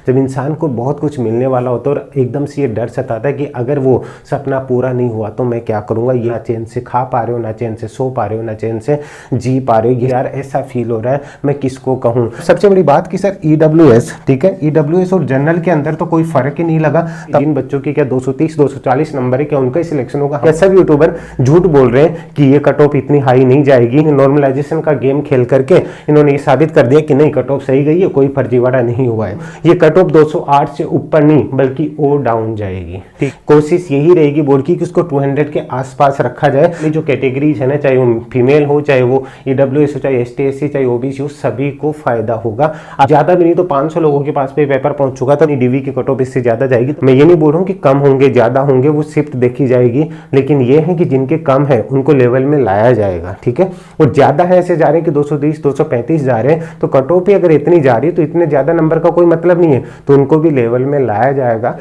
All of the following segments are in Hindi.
जब इंसान को बहुत कुछ मिलने वाला होता है और एकदम से ये डर सताता है कि अगर वो सपना पूरा नहीं हुआ तो मैं क्या करूंगा। ये ना चैन से खा पा रहे हो, ना चैन से सो पा रहे हो, ना चैन से जी पा रहे हो। यार ऐसा फील हो रहा है, मैं किसको कहूँ। सबसे बड़ी बात कि सर EWS, ठीक है, EWS और जनरल के अंदर तो कोई फर्क ही नहीं लगा। इन बच्चों की क्या 230 240 नंबर है, क्या उनका ही सिलेक्शन होगा। सब यूट्यूबर झूठ बोल रहे हैं कि ये कट ऑफ इतनी हाई नहीं जाएगी। नॉर्मलाइजेशन का गेम खेल करके इन्होंने ये साबित कर दिया कि नहीं, कट ऑफ सही गई है, कोई फर्जीवाड़ा नहीं हुआ है। ये कट ऑफ 208 से ऊपर नहीं बल्कि और डाउन जाएगी। ठीक, कोशिश यही रहेगी बोर्ड की कि उसको 200 के आसपास रखा जाए। ये जो कैटेगरीज है ना, चाहे वो फीमेल हो, चाहे वो EWS हो, चाहे ST SC, चाहे OBC हो, सभी को फायदा होगा। ज्यादा भी नहीं तो 500 लोगों के पास पे पेपर पहुंच चुका था। DV की कट ऑफ इससे ज्यादा जाएगी। मैं ये नहीं बोल रहा हूँ कि कम होंगे ज्यादा होंगे, वो शिफ्ट देखी जाएगी, लेकिन ये है कि जिनके कम है उनको लेवल में लाया जाएगा। ठीक है, और ज्यादा है ऐसे जा रहे हैं कि 230 235 जा रहे हैं, तो कट ऑफ ही अगर इतनी जा रही है तो इतने ज्यादा नंबर का कोई मतलब नहीं है, तो उनको भी लेवल में लाया जाएगा।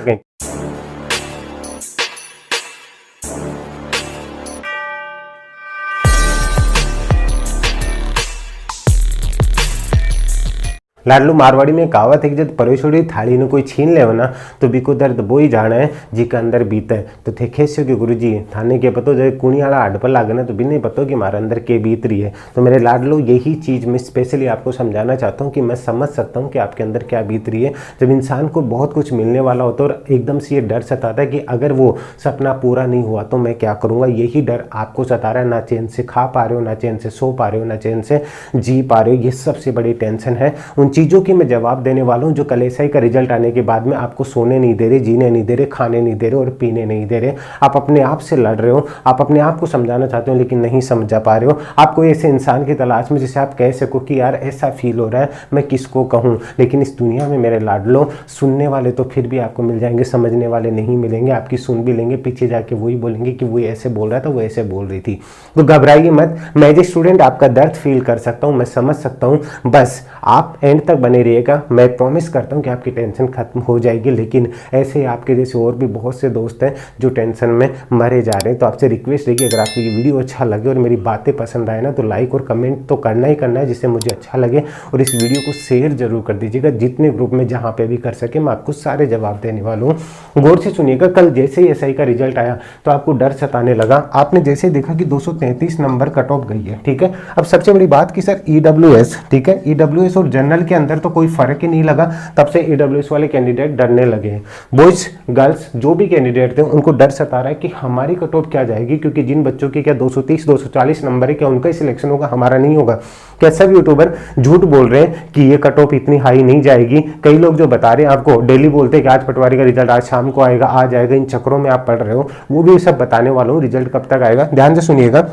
लाडलू मारवाड़ी में कहावत है कि जब परोसोड़ी थाली ने कोई छीन ले ना तो बिको दर्द वो ही जाना है जी के अंदर बीते। तो थे खेस्यो कि गुरु जी थाने के पतो जब कुणी वाला हाड पर लागे ना तो भी नहीं पतो कि हमारे अंदर के बीत रही है। तो मेरे लाडलू यही चीज़ मैं स्पेशली आपको समझाना चाहता हूँ कि मैं समझ सकता हूँ कि आपके अंदर क्या बीत रही है। जब इंसान को बहुत कुछ मिलने वाला होता है और एकदम से ये डर सताता है कि अगर वो सपना पूरा नहीं हुआ तो मैं क्या करूँगा। यही डर आपको सता रहा है। ना चैन से खा पा रहे हो, ना चैन से सो पा रहे हो, ना चैन से जी पा रहे हो। ये सबसे बड़ी टेंशन है। उन चीज़ों की मैं जवाब देने वाला हूं जो कल SI का रिजल्ट आने के बाद में आपको सोने नहीं दे रहे, जीने नहीं दे रहे, खाने नहीं दे रहे और पीने नहीं दे रहे। आप अपने आप से लड़ रहे हो, आप अपने आप को समझाना चाहते हो लेकिन नहीं समझा पा रहे हो। आपको ऐसे इंसान की तलाश में जिसे आप कह सको कि यार ऐसा फील हो रहा है, मैं किसको कहूँ। लेकिन इस दुनिया में मेरे लाडलो सुनने वाले तो फिर भी आपको मिल जाएंगे, समझने वाले नहीं मिलेंगे। आपकी सुन भी लेंगे, पीछे जाके वही बोलेंगे कि वो ऐसे बोल रहा था, वो ऐसे बोल रही थी। तो घबराइए मत, मैं एज ए स्टूडेंट आपका दर्द फील कर सकता हूँ, मैं समझ सकता हूँ। बस आप एंड तक बने रहिएगा, मैं प्रॉमिस करता हूँ कि आपकी टेंशन खत्म हो जाएगी। लेकिन ऐसे आपके जैसे और भी बहुत से दोस्त हैं जो टेंशन में मरे जा रहे हैं। तो आपसे रिक्वेस्ट है कि अगर आपको ये वीडियो अच्छा लगे और मेरी बातें पसंद आए ना तो लाइक और कमेंट तो करना ही करना है जिससे मुझे अच्छा लगे। और इस वीडियो को शेयर जरूर कर दीजिएगा जितने ग्रुप में जहाँ पे भी कर सके। मैं आपको सारे जवाब देने वाला हूँ, गौर से सुनिएगा। कल जैसे ही SI का रिजल्ट आया तो आपको डर सताने लगा। आपने जैसे देखा कि 233 नंबर कट ऑफ गई है। ठीक है, अब सबसे बड़ी बात कि सर EWS, ठीक है, EWS और जनरल के अंदर तो कोई फर्क ही नहीं लगा। तब से EWS वाले कैंडिडेट डरने लगे। बॉयज गर्ल्स जो भी कैंडिडेट थे उनको डर सता रहा है कि हमारी कट ऑफ क्या जाएगी, क्योंकि जिन बच्चों की क्या 230 240 नंबर है, क्या उनका ही सिलेक्शन होगा, हमारा नहीं होगा। क्या सब यूट्यूबर झूठ बोल रहे हैं कि ये कट ऑफ इतनी हाई नहीं जाएगी। कई लोग जो बता रहे हैं आपको डेली बोलते हैं कि आज पटवारी का रिजल्ट आज शाम को आएगा, आ जाएगा। इन चक्रों में आप पढ़ रहे हो, वो भी सब बताने वाला हूँ। रिजल्ट कब तक आएगा ध्यान से सुनिएगा।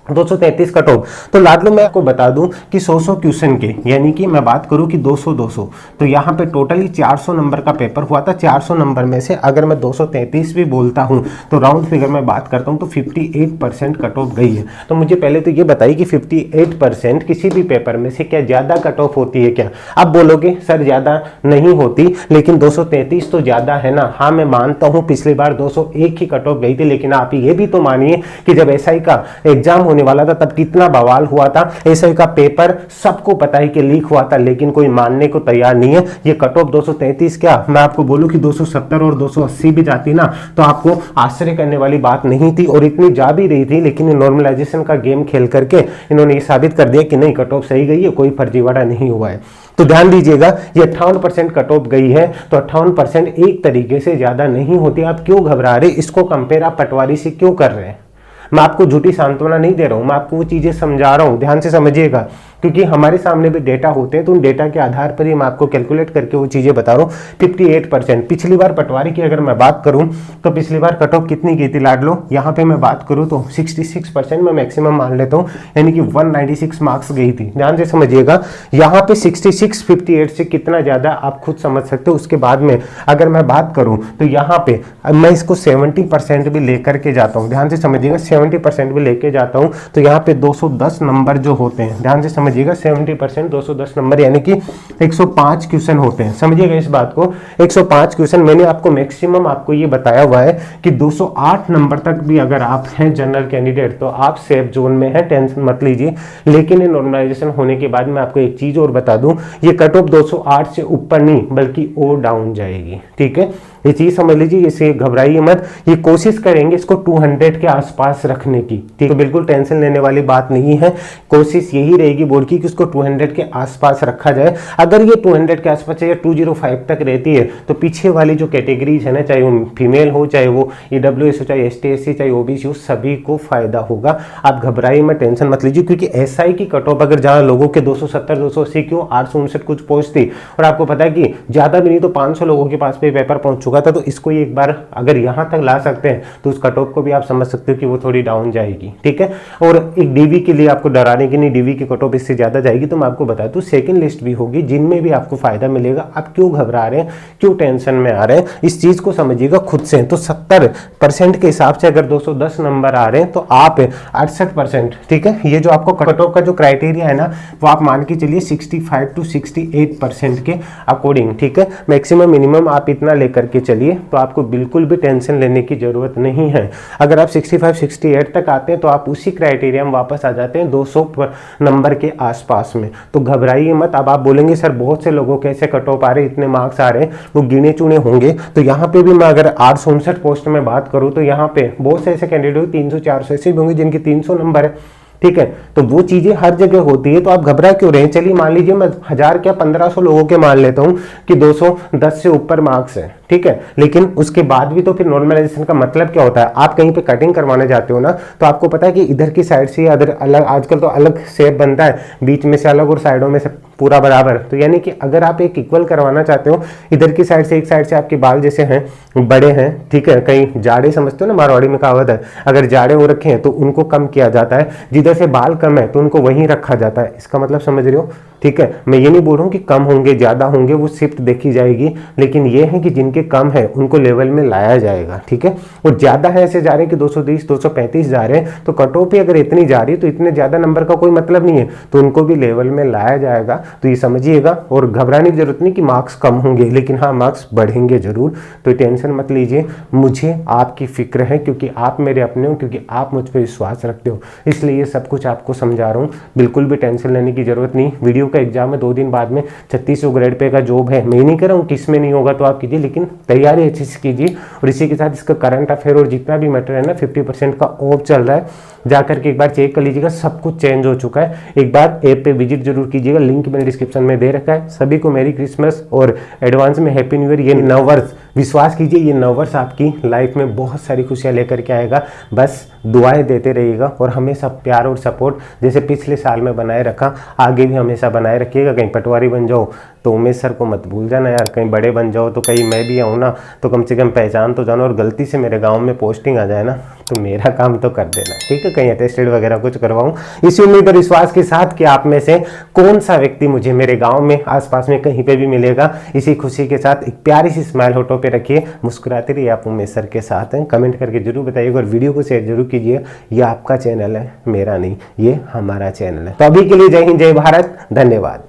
233 कट ऑफ। तो लाडलो मैं आपको बता दूं कि 100 क्वेश्चन के, यानी कि मैं बात करूं कि 200 तो यहाँ पे टोटली 400 नंबर का पेपर हुआ था। 400 नंबर में से अगर मैं 233 भी बोलता हूं तो राउंड फिगर में बात करता हूं तो 58% कट ऑफ गई है। तो मुझे पहले तो ये बताइए कि 58% किसी भी पेपर में से क्या ज्यादा कट ऑफ होती है क्या? आप बोलोगे सर ज्यादा नहीं होती, लेकिन 233 तो ज्यादा है ना। हाँ मैं मानता हूँ पिछली बार 201 की कट ऑफ गई थी, लेकिन आप ये भी तो मानिए कि जब SI का एग्जाम होने वाला था तब कितना बवाल हुआ था। SI का पेपर सबको पता है कि लीक हुआ था, लेकिन कोई मानने को तैयार नहीं है। ये कट ऑफ 233 क्या, मैं आपको बोलूं कि 270 और 280 भी जाती ना तो आपको आश्चर्य करने वाली बात नहीं थी। और इतनी जा भी रही थी, लेकिन नॉर्मलाइजेशन का गेम खेल करके इन्होंने ये साबित कर दिया कि नहीं, कट ऑफ सही गई है, कोई फर्जीवाड़ा नहीं हुआ है। तो ध्यान दीजिएगा, ये 58% कट ऑफ गई है तो 58% एक तरीके से ज्यादा नहीं होती। आप क्यों घबरा रहे, इसको कंपेयर आप पटवारी से क्यों कर रहे हैं? मैं आपको झूठी सांत्वना नहीं दे रहा हूं, मैं आपको वो चीजें समझा रहा हूं, ध्यान से समझिएगा। क्योंकि हमारे सामने भी डेटा होते हैं तो उन डेटा के आधार पर ही मैं आपको कैलकुलेट करके वो चीजें बता रहा हूँ। 58% पिछली बार पटवारी की अगर मैं बात करूं तो पिछली बार कट ऑफ कितनी गई थी लाडलो? यहाँ पे मैं बात करूं तो 66% में मैक्सिमम मान लेता हूँ, यानी कि 196 मार्क्स गई थी। ध्यान से समझिएगा, यहाँ पे 66 58 से कितना ज्यादा आप खुद समझ सकते हो। उसके बाद में अगर मैं बात करूं तो यहाँ पे मैं इसको 70% भी लेकर के जाता हूँ। ध्यान से समझिएगा, 70% भी लेके जाता हूँ तो यहाँ पे 210 नंबर जो होते हैं, ध्यान से समझिए समझिएगा 70% 210 नंबर यानी कि 105 क्वेश्चन होते हैं, समझिएगा इस बात को। 105 क्वेश्चन मैंने आपको मैक्सिमम आपको ये बताया हुआ है कि 208 नंबर तक भी अगर आप हैं जनरल कैंडिडेट तो आप सेफ जोन में हैं, टेंशन मत लीजिए। लेकिन ये नॉर्मलाइजेशन होने के बाद मैं आपको एक चीज और बता दूं, ये कट ऑफ 208 से ऊपर नहीं बल्कि और डाउन जाएगी, ठीक है। ये चीज समझ लीजिए, इसे घबराइए मत, ये कोशिश करेंगे इसको 200 के आसपास रखने की, ठीक है। बिल्कुल टेंशन लेने वाली बात नहीं है, कोशिश यही रहेगी बोर्ड की कि इसको 200 के आसपास रखा जाए। अगर ये 200 के आसपास या 205 तक रहती है तो पीछे वाली जो कैटेगरीज है ना, चाहे वो फीमेल हो, चाहे वो EWS हो, चाहे ST SC, चाहे OBC हो, सभी को फायदा होगा। आप घबराइए मत, टेंशन मत लीजिए, क्योंकि SI की कट ऑफ अगर जहां लोगों के 270 280 क्यों 859 कुछ पोस्ट थी, और आपको पता है कि ज्यादा भी नहीं तो 500 लोगों के पास पे पेपर पहुंच चुका था, तो इसको एक बार अगर यहां तक ला सकते हैं तो उस कट ऑफ को भी आप समझ सकते हो कि वो थोड़ी डाउन जाएगी, ठीक है। और एक DV के लिए आपको डराने की नहीं, DV की कट ऑफ इससे ज्यादा जाएगी, तो मैं आपको बता दूं सेकंड लिस्ट भी होगी जिनमें भी आपको फायदा मिलेगा। आप क्यों घबरा रहे हैं, क्यों टेंशन में आ रहे हैं, इस चीज को समझिएगा खुद से। तो 70% के हिसाब से अगर 210 नंबर आ रहे हैं तो आप 68%, ठीक है। ये जो आपको कट ऑफ का जो क्राइटेरिया है ना, वो आप मान के चलिए 65 to 68% के अकॉर्डिंग, ठीक है। मैक्सिमम मिनिमम आप इतना लेकर के चलिए, तो आपको बिल्कुल भी टेंशन लेने की जरूरत नहीं है। अगर आप 65 68 तक आते हैं तो आप उसी क्राइटेरिया में वापस आ जाते हैं 200 नंबर के आसपास में। तो घबराइए मत। अब आप बोलेंगे सर बहुत से लोगों के ऐसे कट ऑफ आ रहे हैं, इतने मार्क्स आ रहे हैं, वो गिने चुने होंगे। तो यहाँ पे भी मैं अगर 859 पोस्ट में बात करूँ तो यहाँ पे बहुत से ऐसे कैंडिडेट 300 400 ऐसे भी होंगे जिनके 300 नंबर है, ठीक है। तो वो चीजें हर जगह होती है, तो आप घबरा क्यों रहे हैं। चलिए मान लीजिए मैं 1000 क्या 1500 लोगों के मान लेता हूं कि 210 से ऊपर मार्क्स है, ठीक है। लेकिन उसके बाद भी तो फिर नॉर्मलाइजेशन का मतलब क्या होता है, आप कहीं पे कटिंग करवाने जाते हो ना, तो आपको पता है कि इधर की साइड से अदर अलग, आजकल तो अलग शेप बनता है, बीच में से अलग और साइडों में से पूरा बराबर। तो यानी कि अगर आप एक इक्वल करवाना चाहते हो, इधर की साइड से एक साइड से आपके बाल जैसे हैं बड़े हैं, ठीक है, कहीं जाड़े समझते हो ना, मारवाड़ी में कहावत है, अगर जाड़े हो रखे हैं तो उनको कम किया जाता है, जिधर से बाल कम है तो उनको वहीं रखा जाता है। इसका मतलब समझ रहे हो, ठीक है। मैं ये नहीं बोल रहा हूँ कि कम होंगे ज्यादा होंगे, वो शिफ्ट देखी जाएगी, लेकिन ये है कि जिनके कम है उनको लेवल में लाया जाएगा, ठीक है। और ज्यादा है ऐसे जा रहे हैं कि 220 235 जा रहे हैं, तो कट ऑफ ही अगर इतनी जा रही है तो इतने ज्यादा नंबर का कोई मतलब नहीं है, तो उनको भी लेवल में लाया जाएगा। तो ये समझिएगा, और घबराने की जरूरत नहीं कि मार्क्स कम होंगे, लेकिन हाँ मार्क्स बढ़ेंगे जरूर। तो टेंशन मत लीजिए, मुझे आपकी फिक्र है, क्योंकि आप मेरे अपने हो, क्योंकि आप मुझ पर विश्वास रखते हो, इसलिए ये सब कुछ आपको समझा रहा हूँ। बिल्कुल भी टेंशन लेने की जरूरत नहीं। वीडियो का एग्जाम है 2 दिन बाद में, 3600 ग्रेड पे का जॉब है। मैं नहीं कह रहा हूँ कि इसमें नहीं होगा तो आप कीजिए, लेकिन तैयारी अच्छे से कीजिए। और इसी के साथ इसका करंट अफेयर और जितना भी मैटर है ना, 50% का ऑफ चल रहा है, जाकर के एक बार चेक कर लीजिएगा, सब कुछ चेंज हो चुका है। एक बार ऐप पे विजिट जरूर कीजिएगा, लिंक मैंने डिस्क्रिप्शन में दे रखा है। सभी को मेरी क्रिसमस और एडवांस में हैप्पी न्यू ईयर। ये नववर्ष, विश्वास कीजिए, ये नववर्ष आपकी लाइफ में बहुत सारी खुशियां लेकर के आएगा। बस दुआएं देते रहिएगा और हमेशा प्यार और सपोर्ट जैसे पिछले साल में बनाए रखा, आगे भी हमेशा बनाए रखिएगा। कहीं पटवारी बन जाओ तो उमेश सर को मत भूल जाना यार, कहीं बड़े बन जाओ तो कहीं मैं भी आऊँ ना, तो कम से कम पहचान तो जाना। और गलती से मेरे गांव में पोस्टिंग आ जाए ना, तो मेरा काम तो कर देना, ठीक है। कहीं अटेस्टेड वगैरह कुछ करवाऊं, इसी उम्मीद और विश्वास के साथ कि आप में से कौन सा व्यक्ति मुझे मेरे गांव में आसपास में कहीं पे भी मिलेगा। इसी खुशी के साथ एक प्यारी सी स्माइल होठों पे रखिए, मुस्कुराते रहिए। आप उमेश सर के साथ हैं, कमेंट करके जरूर बताइएगा और वीडियो को शेयर जरूर कीजिए। ये आपका चैनल है, मेरा नहीं, ये हमारा चैनल है। तो अभी के लिए जय हिंद, जय भारत, धन्यवाद।